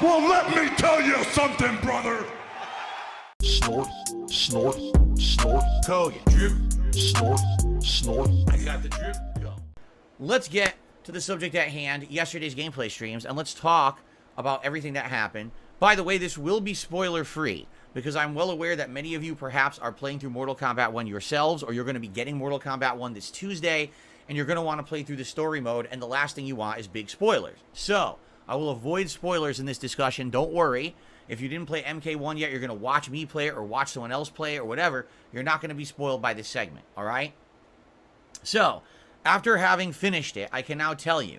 Well, let me tell you something, brother. Snort, snort, snort. Kogan. Drip. Snort, snort. I got the drip. Go. Let's get to the subject at hand, yesterday's gameplay streams, and let's talk about everything that happened. By the way, this will be spoiler-free, because I'm well aware that many of you perhaps are playing through Mortal Kombat 1 yourselves, or you're going to be getting Mortal Kombat 1 this Tuesday, and you're going to want to play through the story mode, and the last thing you want is big spoilers. So, I will avoid spoilers in this discussion. Don't worry. If you didn't play MK1 yet, you're going to watch me play it or watch someone else play it or whatever. You're not going to be spoiled by this segment, all right? So, after having finished it, I can now tell you,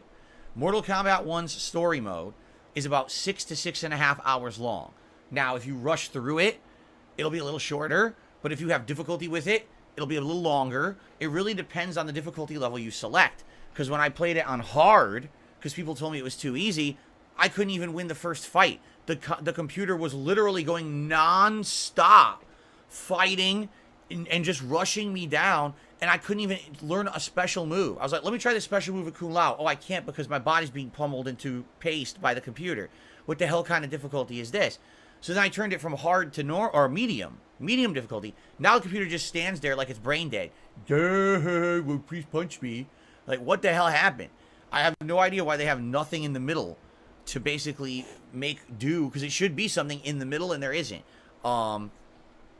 Mortal Kombat 1's story mode is about 6 to 6.5 hours long. Now, if you rush through it, it'll be a little shorter, but if you have difficulty with it, it'll be a little longer. It really depends on the difficulty level you select, because when I played it on hard, because people told me it was too easy, I couldn't even win the first fight. The computer was literally going non-stop, fighting and just rushing me down, and I couldn't even learn a special move. I was like, let me try this special move with Kung Lao. Oh, I can't because my body's being pummeled into paste by the computer. What the hell kind of difficulty is this? So then I turned it from hard to medium difficulty. Now the computer just stands there like it's brain dead. Duh, well, please punch me. Like, what the hell happened? I have no idea why they have nothing in the middle to basically make do, because it should be something in the middle, and there isn't.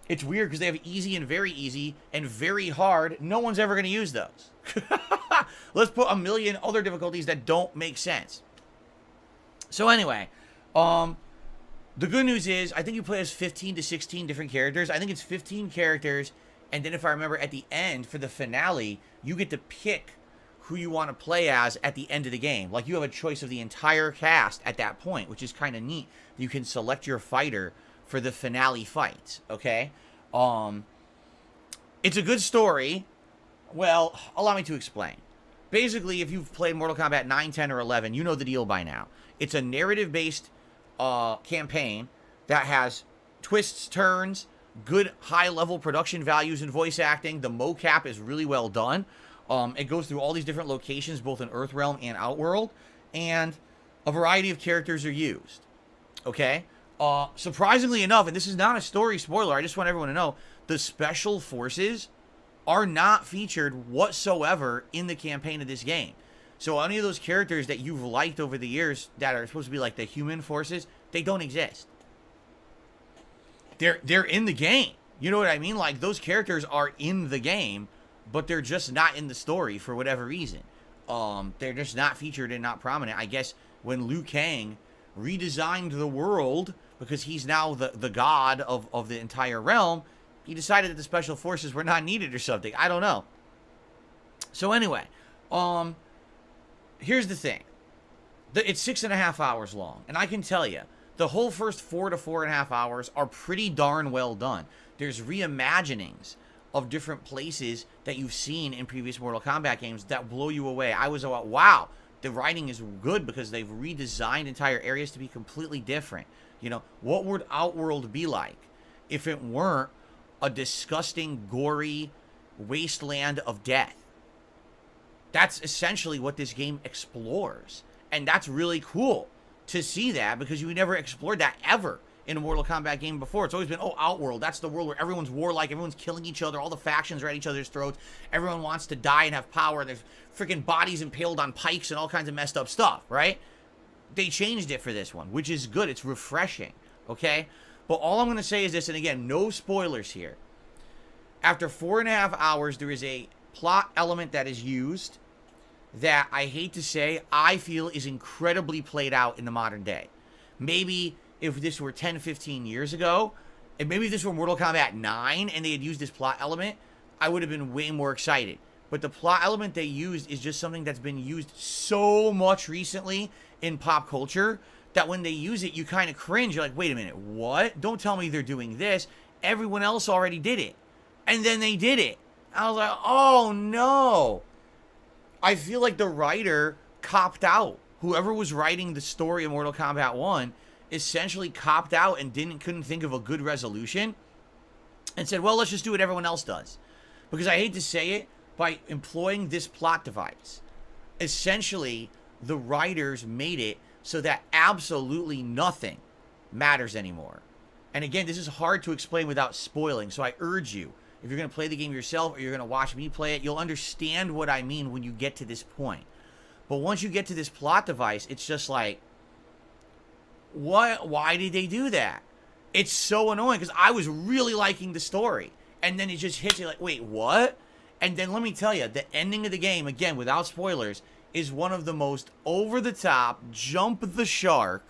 It's weird because they have easy and very hard. No one's ever going to use those. Let's put a million other difficulties that don't make sense. So anyway, the good news is I think you play as 15 to 16 different characters. I think it's 15 characters, and then if I remember at the end for the finale, you get to pick who you want to play as at the end of the game. Like, you have a choice of the entire cast at that point, which is kind of neat. You can select your fighter for the finale fights, okay? It's a good story. Well, allow me to explain. Basically, if you've played Mortal Kombat 9, 10, or 11, you know the deal by now. It's a narrative-based campaign that has twists, turns, good high-level production values and voice acting. The mocap is really well done. It goes through all these different locations, both in Earthrealm and Outworld, and a variety of characters are used. Okay? Surprisingly enough, and this is not a story spoiler, I just want everyone to know, the special forces are not featured whatsoever in the campaign of this game. So any of those characters that you've liked over the years that are supposed to be like the human forces, they don't exist. They're in the game. You know what I mean? Like, those characters are in the game, but they're just not in the story for whatever reason. They're just not featured and not prominent. I guess when Liu Kang redesigned the world, because he's now the god of the entire realm, he decided that the special forces were not needed or something. I don't know. So anyway, here's the thing. It's 6.5 hours long, and I can tell you, the whole first 4 to 4.5 hours are pretty darn well done. There's reimaginings of different places that you've seen in previous Mortal Kombat games that blow you away. I was like, wow, the writing is good because they've redesigned entire areas to be completely different. You know, what would Outworld be like if it weren't a disgusting, gory wasteland of death? That's essentially what this game explores. And that's really cool to see that, because you never explored that ever in a Mortal Kombat game before. It's always been, oh, Outworld, that's the world where everyone's warlike, everyone's killing each other, all the factions are at each other's throats, everyone wants to die and have power, there's freaking bodies impaled on pikes and all kinds of messed up stuff, right? They changed it for this one, which is good. It's refreshing, okay? But all I'm going to say is this, and again, no spoilers here. After 4.5 hours, there is a plot element that is used that I hate to say, I feel is incredibly played out in the modern day. Maybe if this were 10, 15 years ago, and maybe if this were Mortal Kombat 9 and they had used this plot element, I would have been way more excited. But the plot element they used is just something that's been used so much recently in pop culture that when they use it, you kind of cringe. You're like, wait a minute, what? Don't tell me they're doing this. Everyone else already did it. And then they did it. I was like, oh no. I feel like the writer copped out. Whoever was writing the story of Mortal Kombat 1 essentially copped out and couldn't think of a good resolution and said, well, let's just do what everyone else does. Because I hate to say it, by employing this plot device, essentially the writers made it so that absolutely nothing matters anymore. And again, this is hard to explain without spoiling, so I urge you, if you're going to play the game yourself or you're going to watch me play it, you'll understand what I mean when you get to this point. But once you get to this plot device, it's just like, what? Why did they do that? It's so annoying because I was really liking the story. And then it just hits you like, wait, what? And then let me tell you, the ending of the game, again, without spoilers, is one of the most over-the-top, jump-the-shark,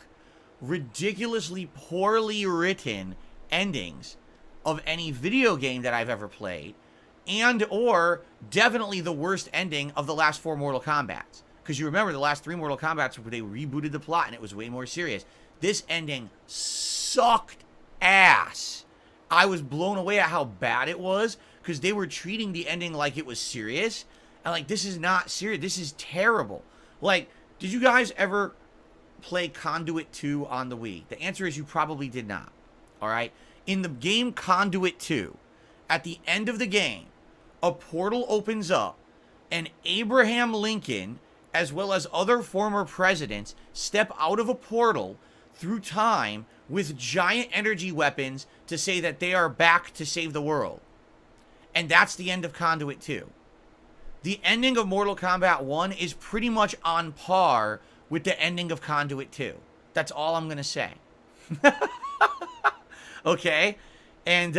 ridiculously poorly written endings of any video game that I've ever played, and or definitely the worst ending of the last 4 Mortal Kombats. Because you remember the last 3 Mortal Kombats, they rebooted the plot and it was way more serious. This ending sucked ass. I was blown away at how bad it was because they were treating the ending like it was serious. And like, this is not serious. This is terrible. Like, did you guys ever play Conduit 2 on the Wii? The answer is you probably did not. All right? In the game Conduit 2, at the end of the game, a portal opens up and Abraham Lincoln, as well as other former presidents, step out of a portal through time with giant energy weapons to say that they are back to save the world. And that's the end of Conduit 2. The ending of Mortal Kombat 1 is pretty much on par with the ending of Conduit 2. That's all I'm going to say. Okay? And,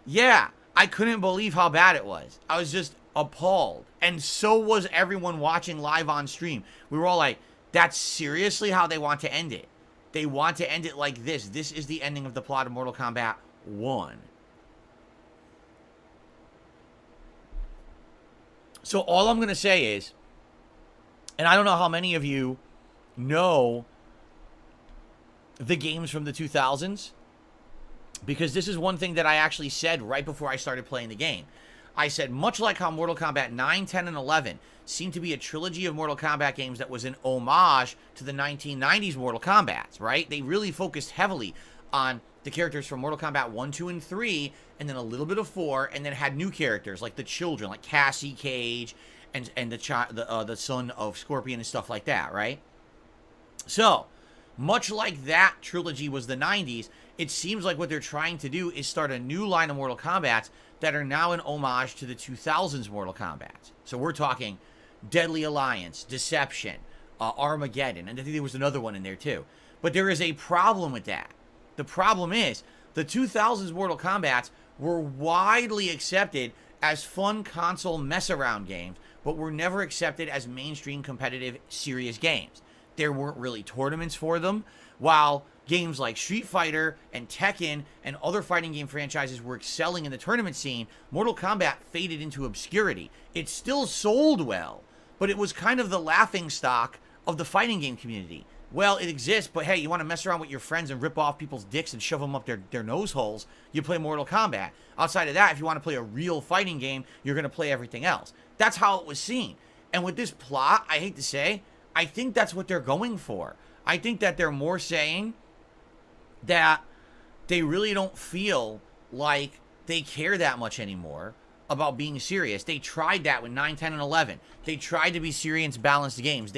yeah, I couldn't believe how bad it was. I was just appalled. And so was everyone watching live on stream. We were all like, that's seriously how they want to end it. They want to end it like this. This is the ending of the plot of Mortal Kombat 1. So all I'm going to say is, and I don't know how many of you know the games from the 2000s, because this is one thing that I actually said right before I started playing the game. I said, much like how Mortal Kombat 9, 10, and 11 seemed to be a trilogy of Mortal Kombat games that was an homage to the 1990s Mortal Kombats, right? They really focused heavily on the characters from Mortal Kombat 1, 2, and 3, and then a little bit of 4, and then had new characters like the children, like Cassie Cage, and the son of Scorpion and stuff like that, right? So, much like that trilogy was the 90s, it seems like what they're trying to do is start a new line of Mortal Kombats that are now an homage to the 2000s Mortal Kombats. So we're talking Deadly Alliance, Deception, Armageddon, and I think there was another one in there too. But there is a problem with that. The problem is, the 2000s Mortal Kombats were widely accepted as fun console mess-around games, but were never accepted as mainstream competitive serious games. There weren't really tournaments for them, while games like Street Fighter and Tekken and other fighting game franchises were excelling in the tournament scene. Mortal Kombat faded into obscurity. It still sold well, but it was kind of the laughingstock of the fighting game community. Well, it exists, but hey, you want to mess around with your friends and rip off people's dicks and shove them up their nose holes, you play Mortal Kombat. Outside of that, if you want to play a real fighting game, you're going to play everything else. That's how it was seen. And with this plot, I hate to say, I think that's what they're going for. I think that they're more saying that they really don't feel like they care that much anymore about being serious. They tried that with 9, 10, and 11. They tried to be serious, balanced games.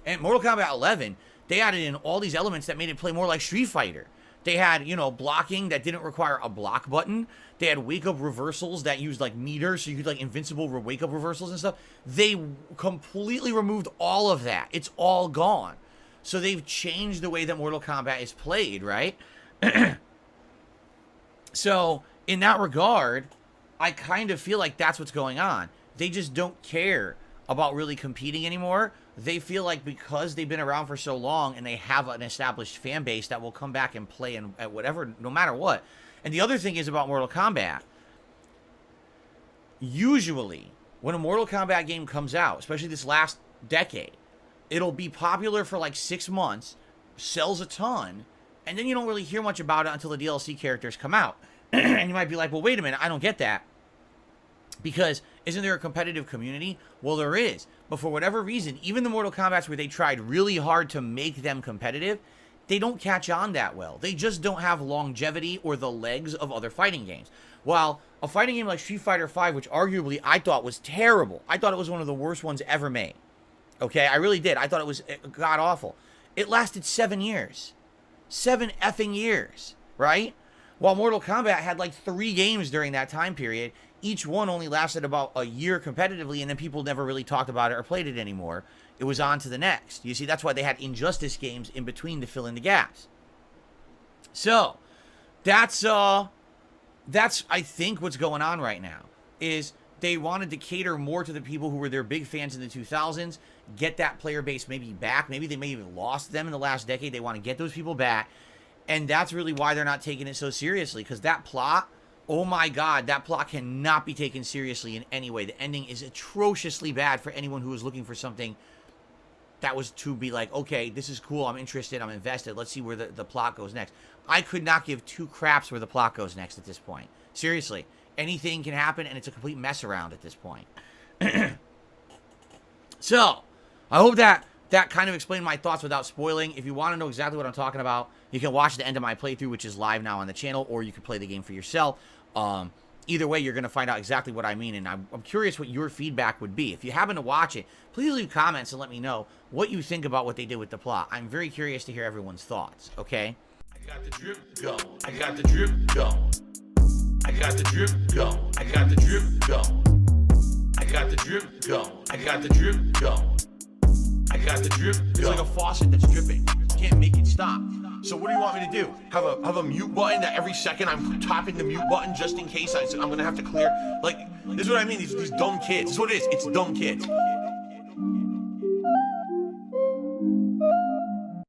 And Mortal Kombat 11, they added in all these elements that made it play more like Street Fighter. They had, blocking that didn't require a block button. They had wake-up reversals that used, like, meters, so you could, like, invincible wake-up reversals and stuff. They completely removed all of that. It's all gone. So they've changed the way that Mortal Kombat is played, right? So, in that regard, I kind of feel like that's what's going on. They just don't care about really competing anymore. They feel like because they've been around for so long and they have an established fan base that will come back and play at whatever, no matter what. And the other thing is about Mortal Kombat. Usually, when a Mortal Kombat game comes out, especially this last decade, it'll be popular for like 6 months, sells a ton, and then you don't really hear much about it until the DLC characters come out. And you might be like, well, wait a minute, I don't get that. Because isn't there a competitive community? Well, there is. But for whatever reason, even the Mortal Kombats where they tried really hard to make them competitive, they don't catch on that well. They just don't have longevity or the legs of other fighting games. While a fighting game like Street Fighter V, which arguably I thought was terrible. I thought it was one of the worst ones ever made. Okay, I really did. I thought it was god-awful. It lasted 7 years. 7 effing years, right? While Mortal Kombat had like 3 games during that time period, each one only lasted about a year competitively, and then people never really talked about it or played it anymore. It was on to the next. You see, that's why they had Injustice games in between to fill in the gaps. So, that's I think what's going on right now, is they wanted to cater more to the people who were their big fans in the 2000s, get that player base maybe back. Maybe they may have lost them in the last decade. They want to get those people back. And that's really why they're not taking it so seriously, because that plot, oh my God, that plot cannot be taken seriously in any way. The ending is atrociously bad for anyone who was looking for something that was to be like, okay, this is cool, I'm interested, I'm invested, let's see where the plot goes next. I could not give 2 craps where the plot goes next at this point. Seriously. Anything can happen, and it's a complete mess around at this point. So, I hope that kind of explained my thoughts without spoiling. If you want to know exactly what I'm talking about, you can watch the end of my playthrough, which is live now on the channel, or you can play the game for yourself. Either way, you're going to find out exactly what I mean, and I'm curious what your feedback would be. If you happen to watch it, please leave comments and let me know what you think about what they did with the plot. I'm very curious to hear everyone's thoughts, okay? I got the drip going. I got the drip going. I got the drip going. I got the drip going. I got the drip going. I got the drip going. I got the drip going. It's like a faucet that's dripping. You can't make it stop. So what do you want me to do? Have a mute button that every second I'm tapping the mute button just in case I'm gonna have to clear? Like, this is what I mean, these dumb kids. This is what it is, it's dumb kids.